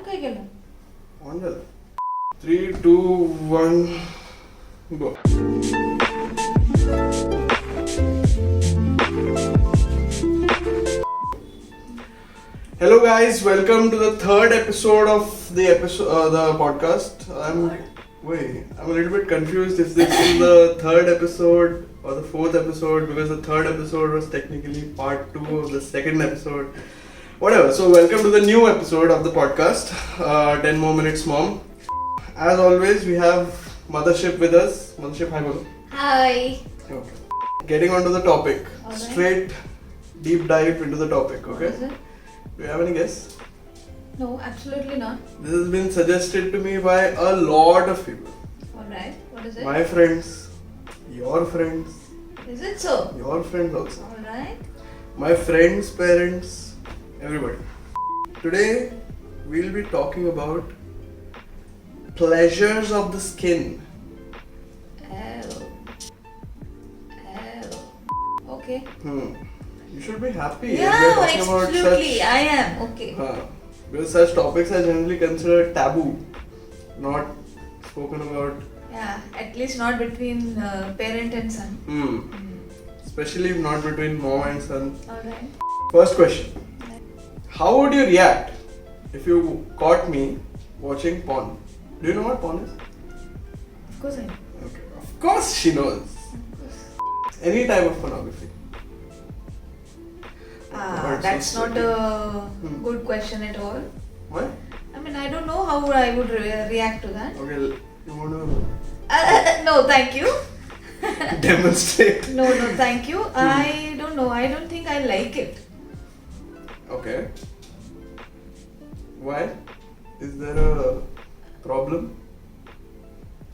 काय केलं? ऑन झालं. 3, 2, 1 go. Hello guys, welcome to the third episode of the podcast. I'm a little bit confused if this is the third episode or the fourth episode, because the third episode was technically part 2 of the second episode. Whatever. So welcome to the new episode of the podcast, 10 more minutes mom. As always, we have Mothership with us. Mothership, hi bolo. Hi. Okay. Getting on to the topic. Alright. Straight deep dive into the topic, okay? What is it? Do you have any guess? No, absolutely not. This has been suggested to me by a lot of people. Alright, what is it? My friends, your friends, Is it so? your friends also. Alright. My friends' parents, everybody. Today, we'll be talking about pleasures of the skin. Oh. Okay. You should be happy. if Yeah, we're talking about absolutely. such- I am. Okay. Because such topics are generally considered taboo, not spoken about. Yeah, at least not between parent and son. Especially not between mom and son. Alright. First question. How would you react if you caught me watching porn? Do you know what porn is? Of course I know. Okay. Of course she knows. Of course. Any type of pornography. But That's so not a good question at all. What? I mean, I don't know how I would react to that. Okay, you want No, thank you. to demonstrate? No, thank you. I don't know. I don't think I like it. Okay. Why? Is there a problem?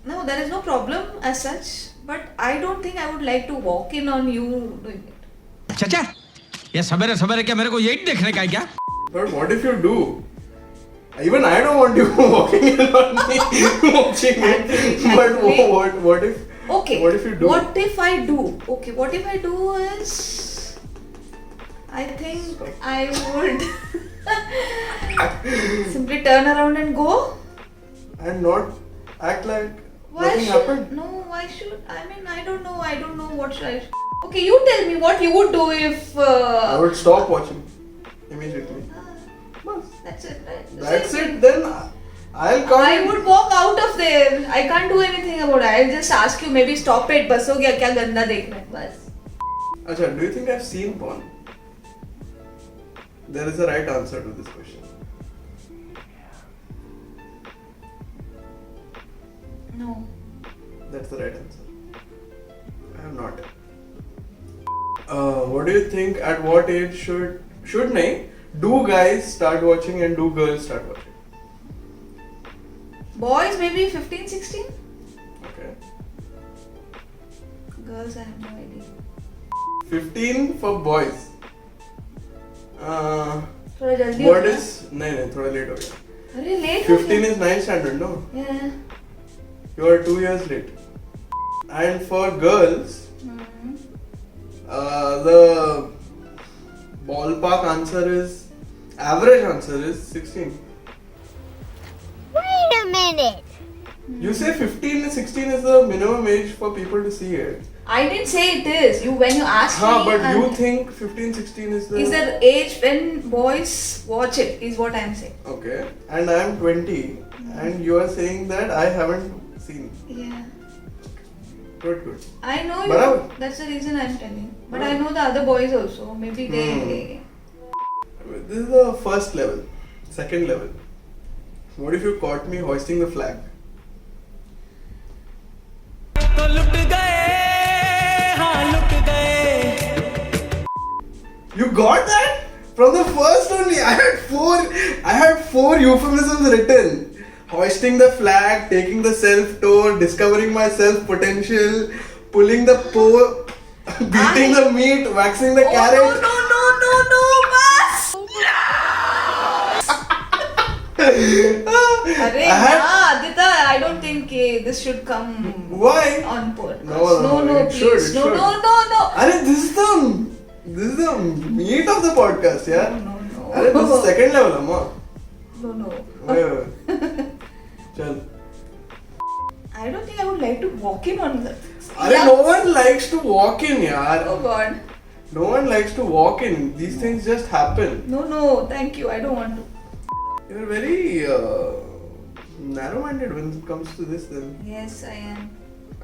No, there is no problem as such. But I don't think I would like to walk in on you doing it. चाचा ये सवेरे सवेरे क्या मेरे को यही देखने का है क्या? But what if you do? Even I don't want you walking in on me watching it. But Exactly. what if? Okay. What if you do? What if I do? Okay, what if I do is, I think I would simply turn around and go. And not act like Why nothing should? happened? No, why should? I mean, I don't know. I don't know what should I. Okay, you tell me what you would do if. I would stop watching immediately. Bas. That's it, right? The That's same it. thing. Then I'll come. I would walk out of there. I can't do anything about it. I'll just ask you, maybe stop it. बस हो गया क्या गंदा देख रहा है बस. Acha, do you think I've seen porn? There is a right answer to this question. No. That's the right answer. I have not. What do you think? At what age do guys start watching and do girls start watching? Boys maybe 15, 16. Okay. Girls I have no idea. 15 for boys. थोड़ा जल्दी What होगा. is? नहीं थोड़ा late हो गया. अरे late हो 15 गया. is 9th standard, no? Yeah. You are 2 years late. And for girls, the ballpark answer is, average answer is 16. Wait a minute. You say 15 and 16 is the minimum age for people to see it. I didn't say it is. When you asked me. But you and- think 15, 16 is the... Is the age when boys watch it, is what I'm saying. Okay. And I am 20 and you are saying that I haven't seen. Yeah. Good. I know you. Barabar. That's the reason I'm telling. But I Barabar. know the other boys also. Maybe they. This is the first level. Second level. What if you caught me hoisting the flag? तो लुट गए हाँ लुट गए. You got that? From the first only. I had four euphemisms written. Hoisting the flag, taking the self-tour, discovering my self-potential, pulling the pole, beating the meat, waxing the carrot. No, bas! Arey, I had- Aditya, I don't think this should come Why? on podcast. No, it should, please. it No, should. no. Arey, this is the meat of the podcast, yeah? No. Arey, this is second level, amma. No. Wait. Chal. I don't think I would like to walk in on that. Arey, no one likes to walk in, yaar. Oh God. No one likes to walk in. These things just happen. No, thank you. I don't want to. You're very narrow-minded when it comes to this. Then Yes, I am.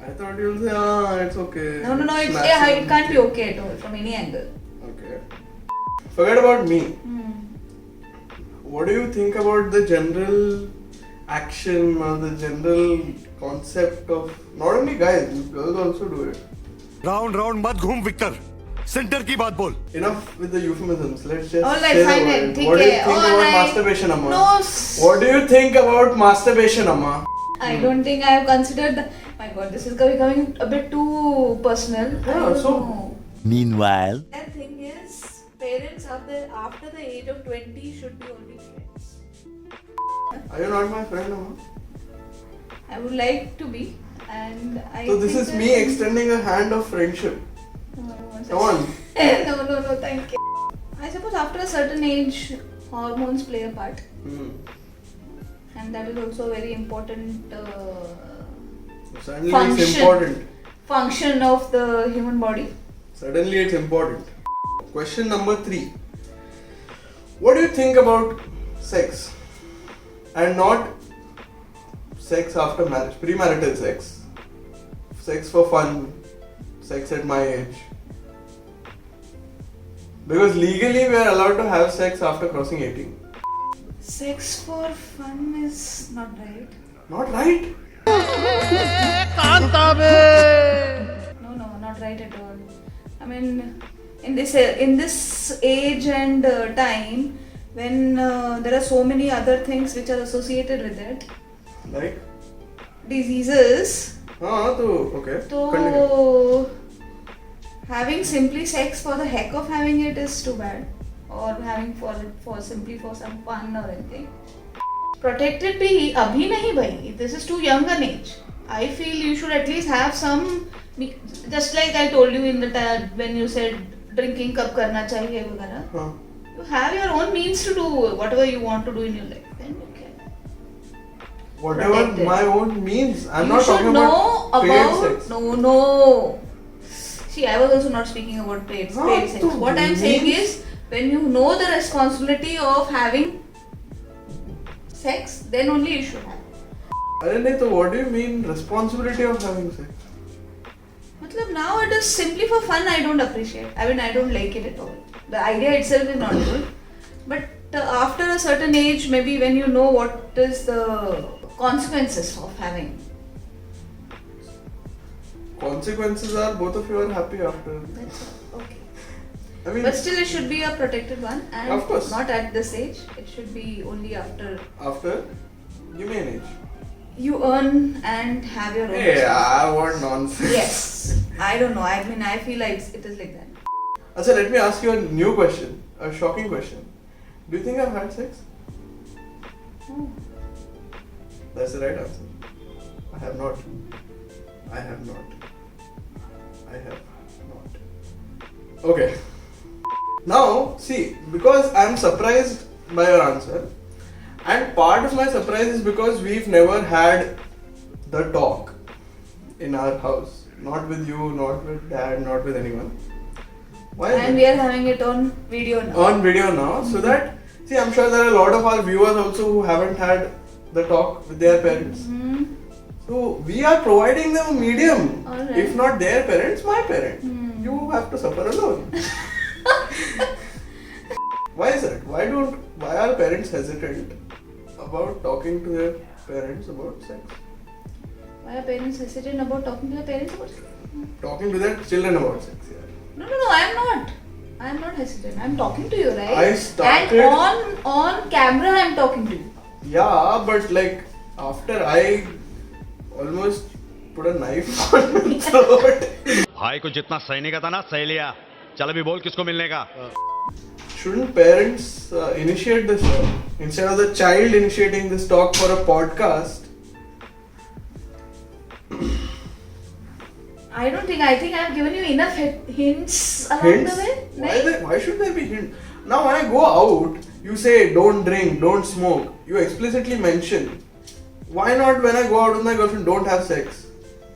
I thought you'll say, it's okay. No. It's, Smash yeah, it. it can't be okay at all from any angle. Okay. Forget about me. Hmm. What do you think about the general action or the general concept of not only guys, girls also do it. Round मत घूम Victor centre की बात बोल Enough with the euphemisms. Let's just Alright, say the fine, word. ठीक What do you है, think about alright. masturbation, Amma? No. What do you think about masturbation, Amma? I don't think I have considered the. My God, this is becoming a bit too personal. I Yeah, don't so- know. Meanwhile The thing is, parents after the age of 20 should be only friends. Are you not my friend, Amma? I would like to be, and I. So this think is that- me extending a hand of friendship. No, Come on. no, thank you. I suppose after a certain age, hormones play a part, and that is also a very important Suddenly Function. it's important. function of the human body. Suddenly it's important. Question number 3. What do you think about sex? And not sex after marriage, premarital sex. Sex for fun, sex at my age. Because legally we are allowed to have sex after crossing 18. Sex for fun is not right. Not right? No, not right at all. I mean, in this age and time, when there are so many other things which are associated with it, Like? diseases. Okay. Continue. So having simply sex for the heck of having it is too bad, or having for simply for some fun or anything. Protected bhi abhi nahi bhai. This is too young an age. I feel you should at least have some. Just like I told you in the when you said drinking कब करना चाहिए वगैरह. Huh. You have your own means to do whatever you want to do in your life. Then you can. Whatever Protected. my own means. I'm You not should talking know about paid sex. No. See, I was also not speaking about paid sex. so What I'm saying means- is, when you know the responsibility of having sex, then only you should have. अरे नहीं तो what do you mean responsibility of having sex? Matlab, now it is simply for fun. I don't appreciate. I mean, I don't like it at all. The idea itself is not good. But after a certain age, maybe when you know what is the consequences of having. Consequences are both of you are happy after. That's all. Okay. I mean, But still, it should be a protected one, and Of course. not at this age. It should be only after after, give me an age. you earn and have your own. Hey, responsibility. I want nonsense. Yes, I don't know. I mean, I feel like it is like that. Achha, let me ask you a new question, a shocking question. Do you think I've had sex? Oh. That's the right answer. I have not. I have not. I have not. Okay. Now, see, because I'm surprised by your answer, and part of my surprise is because we've never had the talk in our house. Not with you, not with dad, not with anyone. Why is And it? we are having it on video now. On video now, so that, see, I'm sure there are a lot of our viewers also who haven't had the talk with their parents. Hmm. So we are providing them a medium. Alright. If not their parents, my parent. Hmm. You have to suffer alone. Why is that? Why are parents hesitant about talking to their parents about sex? Why are parents hesitant about talking to their parents about it? Talking to their children about sex, yeah. No, I am not. I am not hesitant. I am talking to you, right? I started- And on camera, I am talking to you. Yeah, but like after I almost put a knife on my throat. भाई को जितना सहने का था ना सह लिया चल अभी बोल किसको मिलने का Shouldn't parents initiate this instead of the child initiating this talk for a podcast? I don't think. I think I have given you enough hints along Hints? the way. Why should there be hint? Now when I go out, you say don't drink, don't smoke. You explicitly mention. Why not when I go out with my girlfriend, don't have sex?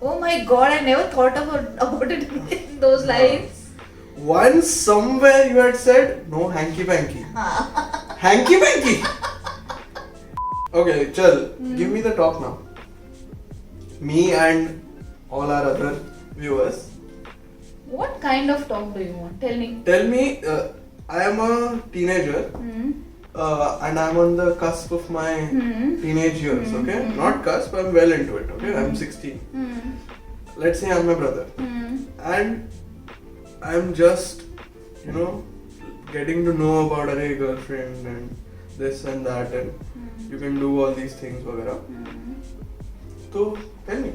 Oh my god, I never thought about it in those lines. Once somewhere you had said no hanky panky. Hanky panky. Okay, chal. Give me the talk now. Me and all our other viewers. What kind of talk do you want? Tell me. Tell me, I am a teenager and I'm on the cusp of my teenage years, okay? Not cusp, I'm well into it, okay? I'm 16. Let's say I'm my brother. And I'm just, getting to know about a girlfriend and this and that and you can do all these things, वगैरह. So, tell me.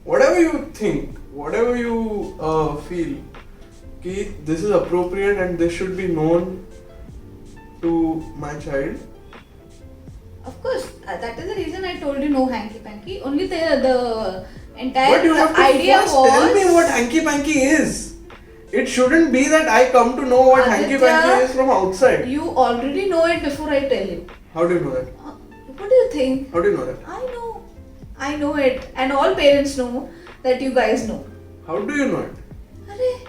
Whatever you think, whatever you feel, कि this is appropriate and this should be known to my child. Of course, that is the reason I told you no hanky panky. Only the entire But you have to idea first was. tell me what hanky panky is. It shouldn't be that I come to know what hanky Aditya, panky is from outside. You already know it before I tell you. How do you know that? What do you think? How do you know that? I know it, and all parents know that you guys know. How do you know it? Arey.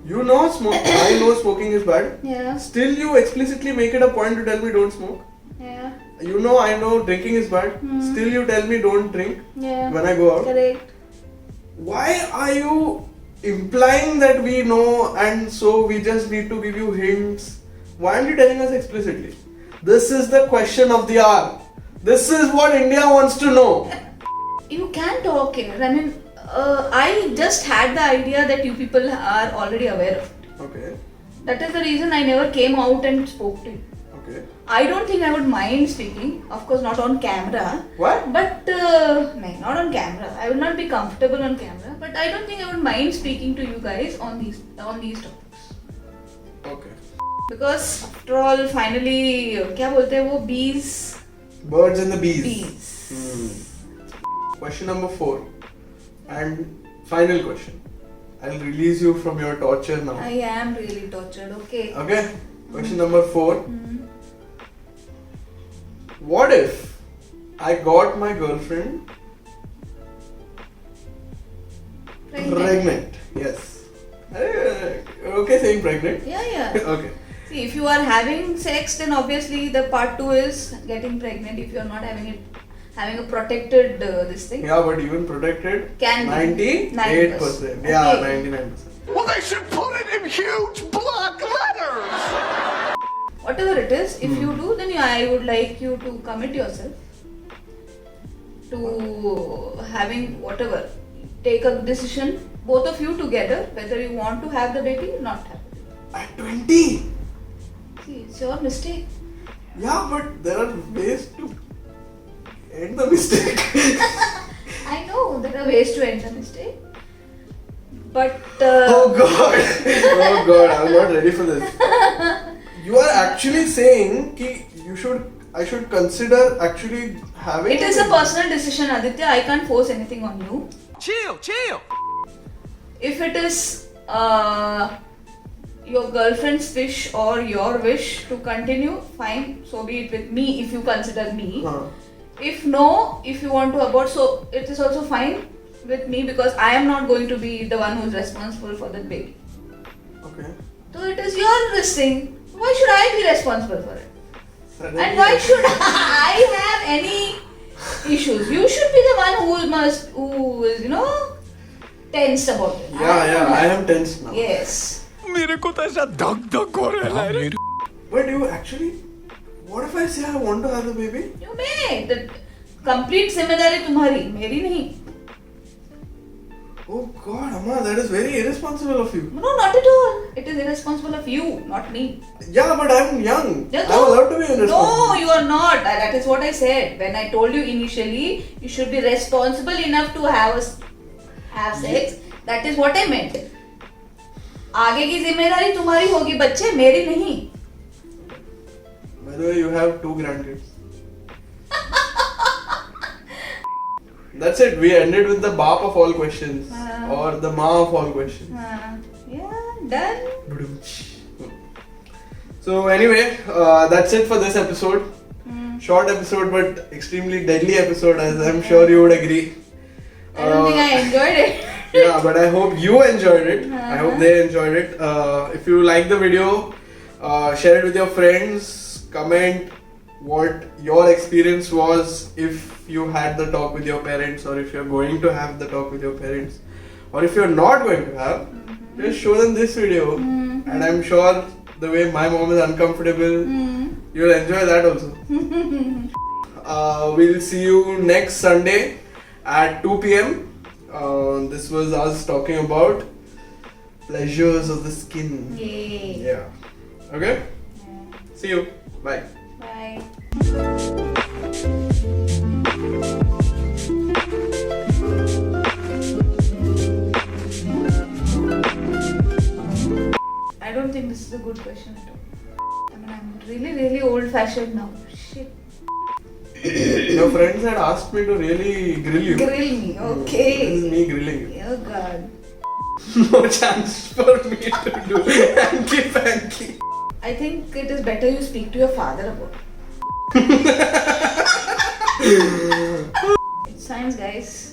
You know I know smoking is bad. Yeah. Still you explicitly make it a point to tell me don't smoke. Yeah. You know I know drinking is bad. Still you tell me don't drink Yeah. when I go out. Correct. Why are you implying that we know and so we just need to give you hints? Why aren't you telling us explicitly? This is the question of the hour. This is what India wants to know. You can talk here. I mean, I just had the idea that you people are already aware of it. Okay. That is the reason I never came out and spoke to you. Okay. I don't think I would mind speaking. Of course, not on camera. What? But no, not on camera. I would not be comfortable on camera. But I don't think I would mind speaking to you guys on these topics. Okay. Because after all, finally, क्या बोलते हैं वो bees. Birds and the bees. Bees. Question number 4. And final question. I'll release you from your torture now. I am really tortured. Okay. Okay. Question number 4. What if I got my girlfriend pregnant? Yes. Okay, saying pregnant. Yeah. Okay. See, if you are having sex, then obviously the part 2 is getting pregnant. If you are not having a protected this thing. Yeah, but even protected, Can be. 98%. Yeah, Okay. 99%. Well, they should put it in huge block letters. Whatever it is, if you do, then I would like you to commit yourself to having whatever. Take a decision, both of you together, whether you want to have the baby or not have the baby. At 20? See, it's your mistake. Yeah, but there are ways to end the mistake. I know there are ways to end the mistake. But Oh god, I'm not ready for this. You are actually saying that I should consider actually having it is a personal decision, Aditya. I can't force anything on you. Chill. If it is your girlfriend's wish or your wish to continue, fine. So be it with me if you consider me. If no, if you want to abort, so it is also fine with me because I am not going to be the one who is responsible for that baby. Okay. So it is your this thing. Why should I be responsible for it? Suddenly- And why should I have any issues? You should be the one who is, tensed about it. I am tense now. Yes. मेरे को तो ऐसा धक हो रहा है रे. Wait, you actually? What if I say I want to have the baby? You may. The complete जिम्मेदारी तुम्हारी, मेरी नहीं. Oh god, Amma, that is very irresponsible of you. No, not at all. It is irresponsible of you, not me. Yeah, but I'm young. Yeah, I'm allowed to be irresponsible. No, you are not. That is what I said. When I told you initially, you should be responsible enough to have sex. That is what I meant. आगे की जिम्मेदारी तुम्हारी होगी बच्चे, मेरी नहीं. By the way, you have 2 grandkids. That's it. We ended with the bap of all questions or the ma of all questions. Yeah, done. So anyway, that's it for this episode. Hmm. Short episode, but extremely deadly episode, as I'm sure you would agree. I don't think I enjoyed it. Yeah, but I hope you enjoyed it. I hope they enjoyed it. If you like the video, share it with your friends. Comment what your experience was if you had the talk with your parents, or if you're going to have the talk with your parents, or if you're not going to have. Just show them this video, and I'm sure the way my mom is uncomfortable, you'll enjoy that also. We'll see you next Sunday at 2 p.m. This was us talking about pleasures of the skin. Yay. Yeah. Okay? See you. Bye. Bye. I don't think this is a good question at all. I mean, I'm really old fashioned now. Shit. Your friends had asked me to really grill you. Grill me, okay. This is me grilling you. Oh god. No chance for me to do hanky-panky. I think it is better you speak to your father about it. Science, guys.